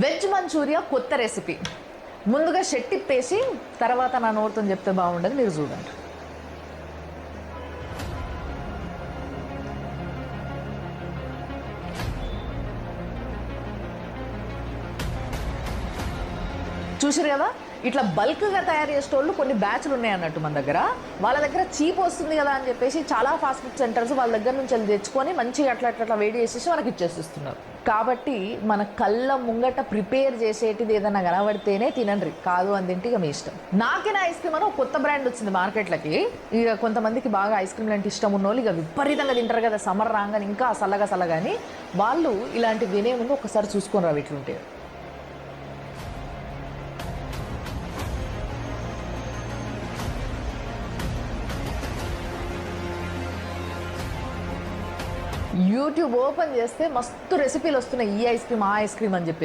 Veg Manchuria కొత్త recipe. ముందుగా షెట్టిప్పేసి తర్వాత నా నోరుతో చెప్తే బాగుండదు, మీరు చూడండి. చూసారు కదా, ఇట్లా బల్క్గా తయారు చేసేటోళ్ళు కొన్ని బ్యాచ్లు ఉన్నాయి అన్నట్టు మన దగ్గర. వాళ్ళ దగ్గర చీప్ వస్తుంది కదా అని చెప్పేసి చాలా ఫాస్ట్ ఫుడ్ సెంటర్స్ వాళ్ళ దగ్గర నుంచి అది తెచ్చుకొని మంచిగా అట్లా అట్లా వేడి చేసేసి మనకి ఇచ్చేసిస్తున్నారు. కాబట్టి మన కళ్ళ ముంగట ప్రిపేర్ చేసేటిది ఏదైనా కనబడితేనే తినండి, కాదు అని తింటే ఇక మీ ఇష్టం. నాకేనా ఐస్ క్రీమ్ అని ఒక కొత్త బ్రాండ్ వచ్చింది మార్కెట్లకి. ఇక కొంతమందికి బాగా ఐస్ క్రీమ్ లాంటి ఇష్టం ఉన్న వాళ్ళు ఇక విపరీతంగా తింటారు కదా, సమ్మర్ రాగానే ఇంకా చల్లగా వాళ్ళు ఇలాంటివి వినే ముందు ఒకసారి చూసుకొని రావు ఇట్లుంటే. యూట్యూబ్ ఓపెన్ చేస్తే మస్తు రెసిపీలు వస్తున్నాయి, ఈ ఐస్ క్రీమ్ ఆ ఐస్ క్రీమ్ అని చెప్పి.